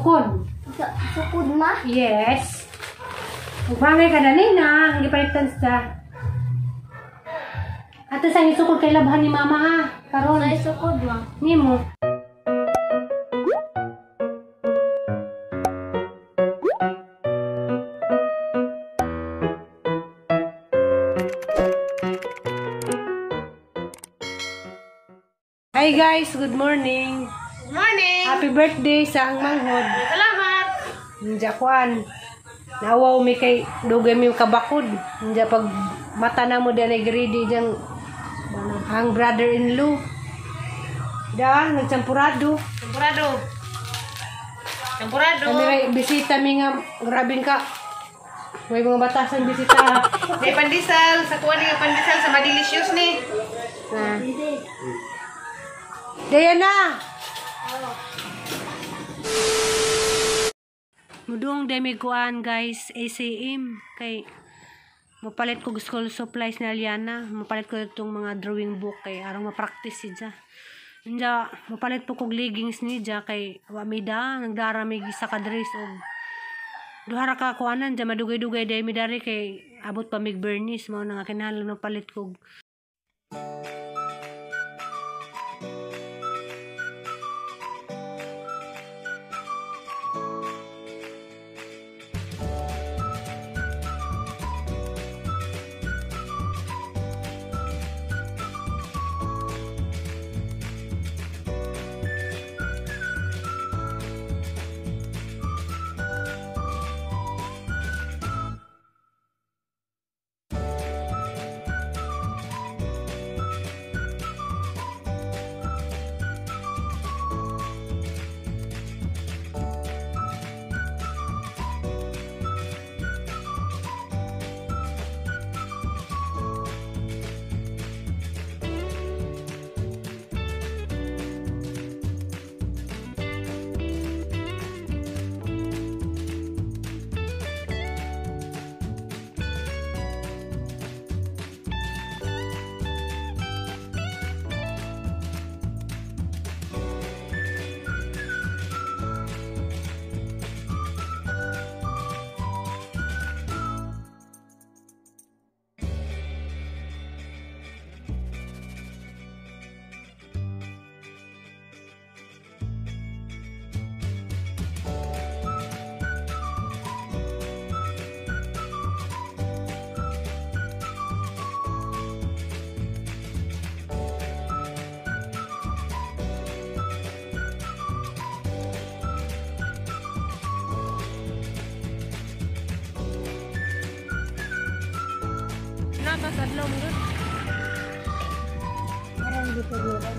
sukod. Sukod ma? Yes. Magbangay ka na na. Hindi palitan sa. Ato sa sukod kay labhan ni mama ha. Karon. Ay, sukod ma. Nimo. Hi guys, good morning. Good morning! Happy birthday sa ang manghod. Salamat! Nja kwan. Nawaw mi kay dugay mi kabakod. Nja pag mata na mo din ay greedy diyang ang brother-in-law. Da, nagsampurado. Champurado! Kami may bisita mi nga, grabing ka. May mga batasan bisita. May pandesal. Sa kuha nga pandesal sa madelicious ni. Na. Diana! Mudong demi kuan guys, ACM kay mapalit ko school supplies na Liana, mapalit ko itong mga drawing book kay arang ma-practice siya. Nja, mapalit po kog leggings ni ja kay wamida nagdaramig sa kadres og duhara ka kuanan ja madugay-dugay day mi dari kay abot pa mig Bernice mao nga kinahanglan no palit kog. Nasa sadlaw mo doon. Parang dito dito.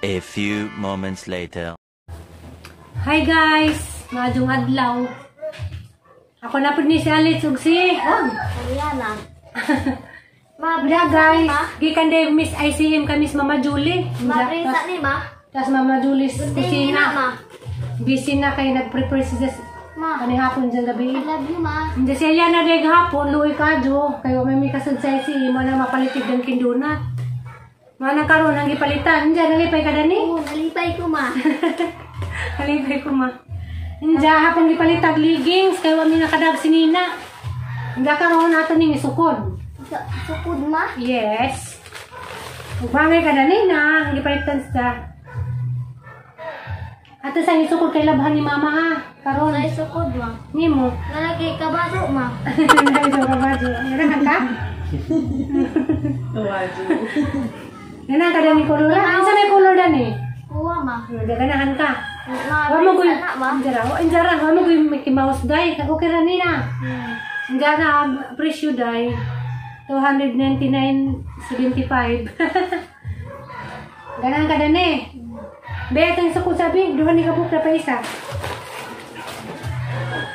A few moments later. Hi guys, maadong adlaw. Ako na po ni si Alex ug si Ariana. Bra guys, gikan day Miss ICM kami sa Mama Julie. Mabrisa ni ma. Tas Mama Julie sa Hindi na ma. kusina. Busy na kay nag-prepare siya Ma. kani hapon dyan gabi. I love you ma. Hindi siya na day hapon, luoy kadyo. Kaya may kasad sa ICM mo na mapalitig ng kindunat. Mga karon ang gipalitan. Hindi, nalipay ka dani. Oo, nalipay ko ma. Nalipay ko ma. Hindi, hapon gipalitag leggings. Kaya wami nakadag sinina. Hindi karon nato ning isukod. Sukod ma. Yes. Ugmangay ka dani na. Ang gipalitan sa. Ato sa isukod kay labhan ni mama ha. Karon. Nay sukod ma. Nimo. Nalagay ka ba ma? Nalagay ka ba dyan? Nanahan ka? Nanahan ka dani kolor ha? Isa may kolor dani? Kuha ma. Ganahan ka. Wa mo Mabrisa koy na ma. Injara, wa mo koy Mickey Mouse dai. Okay ra ni na. Hmm. Injara presyo dai 299.75. Ganahan ka dani. Betang sa kusabi, duha ni kabuk na pa isa.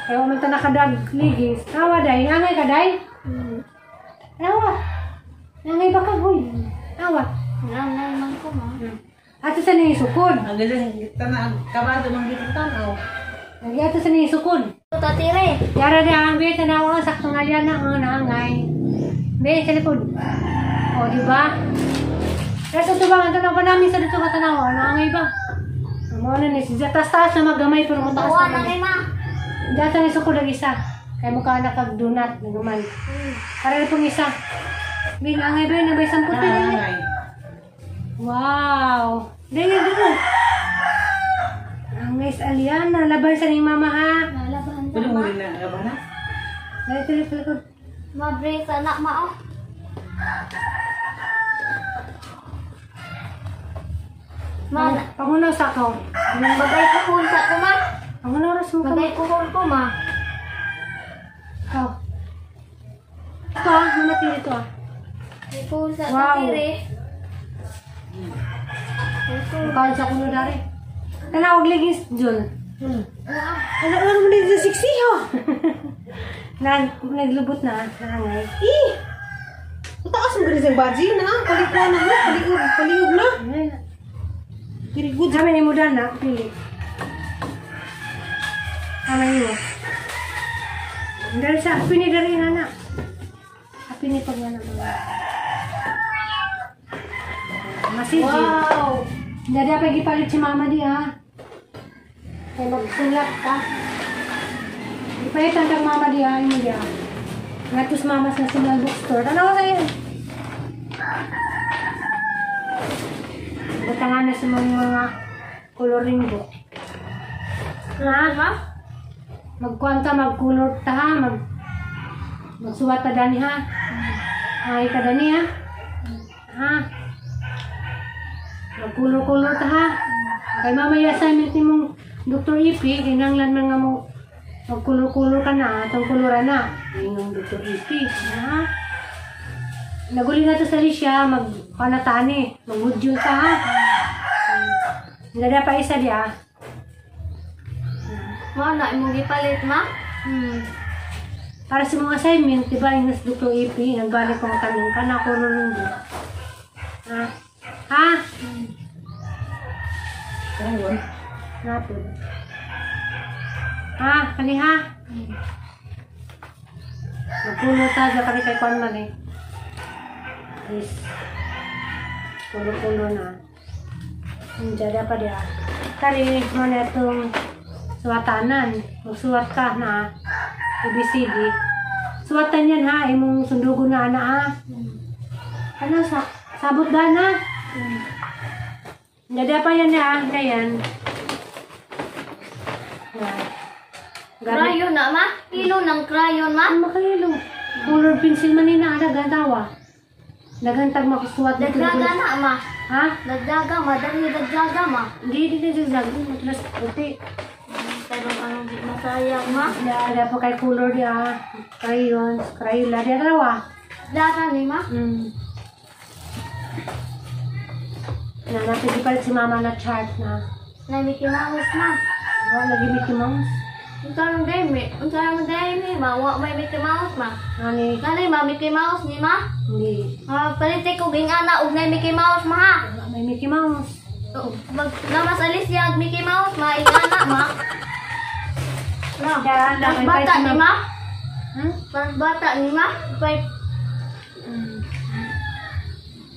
Kaya man ta nakadag ligis. Awa dai, angay ka dai. Awa. Angay ba ka hoy? Awa. Nanay man ko ma. Ato sa ni sukod. Ang galing tanang kabado man gid tanaw. Lagi ato sa ni sukod. Tatire. Yara di ang be tanawa sa kangalyan na ang naangay. Be sa likod. O di ba? Kasi ito ba ang tanaw pa namin sa dito ka tanawa, naangay ba? Mo na ni siya taas na magamay pero mataas Tuwa na. na kay ma. Data ni sukod ang isa. Kaya mukha nakagdunat na naman. Para pong isa. Be naangay ba na ba isang puti na? Wow! Dali dito. Ang guys, Aliana. Laban sa ning mama ha. Lalaban Pwede ka mo ma. rin na gabana. Dali tuloy sa likod. Mabrisa na ma oh. Ma, Pangunaw sa ako. bagay ko punta ko ma. Pangunaw oras mo ka. Bagay ko ko ma. Ikaw. Ito ah. Mamati dito ah. May punta Wow. tatire. Mukhaan sa kuno dari. Tanawag ligis, Jul. Ano mo dito sa siksiyo? Naglubot na. Nangay. Taas mo rin sa baji na. Palikuan na mo. Paliog na. Very good. Kami ni muda na. Pili. Kami mo. Dari sa pini dari na. Pini pag na mga. Masih Wow. Hindi apa gipalit si mama di ha. Kaya magsulat ka. Ipalitan kang mama di ha. Ini dia. Ngatus mama sa Signal Bookstore. Ano ka sa'yo? Batangan na sa mga coloring book. Ha? Magkuhan ta, mag-color ta ha. Magsuwat ta dani ha. Ay ka dani ha. Ha? Mag-color-color ta ha. Kay mamaya assignment ni mong Dr. Ipi, kinanglan man nga mo mag-color-color ka na, atong koloran na. Yun yung Dr. Ipi. Ha? Naguli na to sa Alicia, mag-panatani, mag-module ka ha. Nada pa isa diya. Ma, na imong gipalit ma. Para sa mga assignment, diba, yung Dr. Ipi, nagbalik ko mataling ka na, color ng book. Ha? Ha? Ayun. Napod. Ha? Kani ha? Magpulo ta dyan kami kay Kwan man eh. Yes. Pulo-pulo na. Diyan pa diya. Kali mo na itong suwatanan. Magsuwat ka na ABCD. Suwatan yan ha. Imong sundugo na ana ha. Ano sa sabot ba na? Diyan pa yan ha. Ganyan. Crayon na ma. Kilo ng crayon ma. Ang makahilo. Color pencil man na dagantawa. Dagantag makusuwat dito. Dagdaga na ma. Ha? Dagdaga ma. Dali dagdaga ma. Hindi dagdag. Matlas puti. Pero anong di masayang ma. Ada pa kay color dia. Crayons. Crayola. Dia dalawa. Data ni ma. Na napigipalit si mama na chart na. Na Mickey Mouse, ma. Wala lagi Mickey Mouse. Unsa man dai mi, ma. Wa may Mickey Mouse, ma. Ani, Nani ma Mickey Mouse ni ma? hindi. Palite ko ging ana og na Mickey Mouse, ma. Ha? Wala may Mickey Mouse. Namas Alicia ag Mickey Mouse, ma. Ingana, ma. Na. Yan, Mas may bata kahit ni na- ma. Hmm? Mas bata ni ma. Pay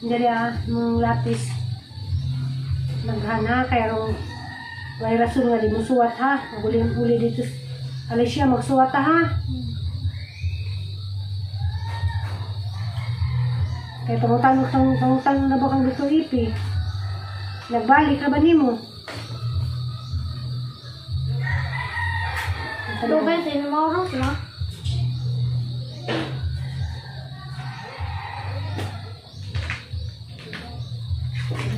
Jadi mong lapis. Naghana, kaya rong may rason nga di mo suwat ha. Uli dito. Alicia, magsuwat ha. Kaya tungutang na ba kang gusto ipi? Nagbalik ka ba ni mo? Dobe sin mo ros, ma.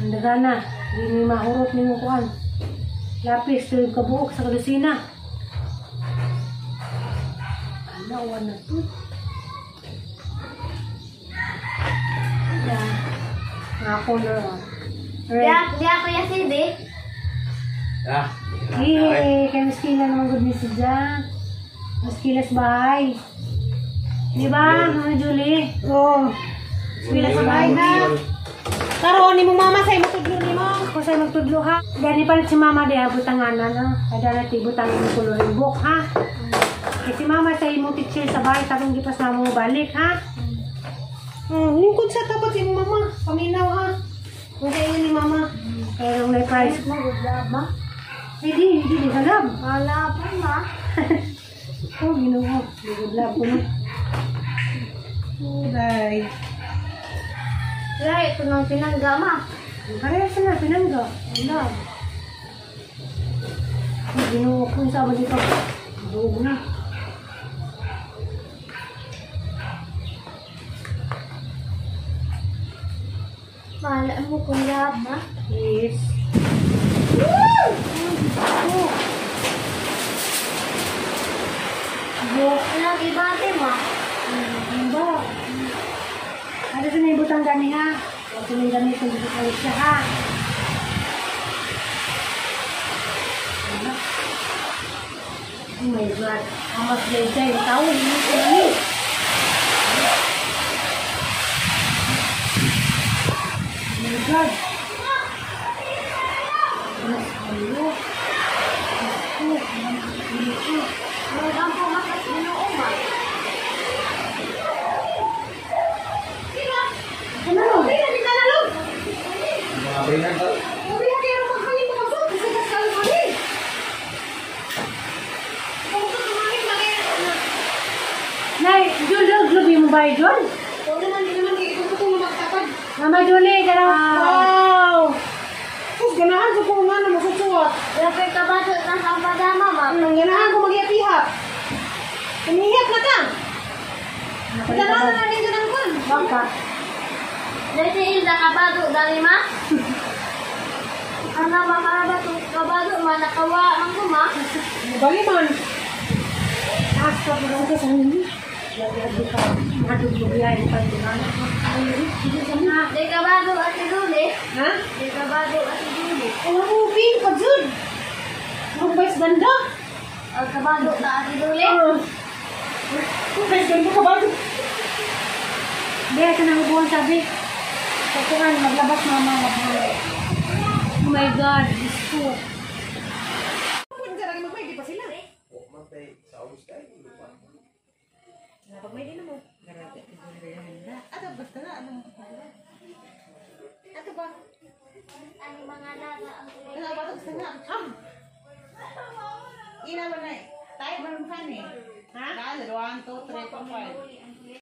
Nagana, di ni mahurot ni mo kuan. Lapis, tulog ka buok sa kalusina. Alawan na to. Yan. Ako na. Right. Di ako ya sidi. Hey, kaya maskila naman good news dyan. Maskila sa bahay. Di ba, Mama Julie? Oh. Maskila sa bahay ha. Karoon ni mo mama say matudlo ni mo. Ako sa'yo magtudlo ha. Gani palit si Mama di ha, butanganan ha. Kada natin butangin mo kulurin book ha. Kasi Mama sa'yo mo teacher sa bahay, tapos di pas na mo balik ha. Lingkod sa tapat si mo mama. Paminaw ha. Kung kayo ni Mama. Kaya nung may price. Magudlab, ma. Hindi galab. Wala pa, ma. Oh, ginawa. Gudlab ko na. Day. Kaya ito nang pinangga, ma. Parehas na, pinangga. Wala. Ginawa ko yung sama dito. Buog na. Mahala mo kung lab, ma. Yes. Buog. Ilang ibate, ma. Ano ba? Ano sa may butang gani ha? O sa may gamit kung dito kayo siya ha? Ano? Oh my God. Ang mas ganda yung tao. Hindi ko na Oh my God. Mas kayo. Magang po makas ginoo, ma. Ano? Hindi na nalog. Uri na kaya mo kami makasot. Kasi kasal kami. Kung ka kumain lagi. Nay, Julie, mo ba yun, Jul? Oo naman, hindi naman. Ito ko magtapad. Mama Julie, gano'n. Wow! Sus, ganahan ko kung nga na masusuot. Lapit ka ba sa kamadama, ma? Ganahan ko mag-iap-ihap. Umihap na ka. Ganahan na rin ganang kun. Baka. Dahil si Ilda kabado, dali, ma? Ano, makarabato kabado, ma? Nakawa ang ko, ma? Bali man. Taas ka po ka sa hindi. Lagi ka. Madug mo biyahe pa rin. Di kabado at si Duli. Ha? Di kabado at si Duli. Ang upin pa dyan. Ang bais ganda. Ang kabado na at si Duli. Ang bais ganda ka ba? Hindi, ito nang ubuhan sabi. Pagkuhan, maglabas mama. Oh my God, Diyos ko. Pwede sa lagi magpay, di pa sila. Pag may din mo. Ato, basta na. Ato ba? Ang mga naga ang Ano ba? Basta na. Ina ba na? Tayo ba naman eh? Ha? 1, 2, 3, 4, 5.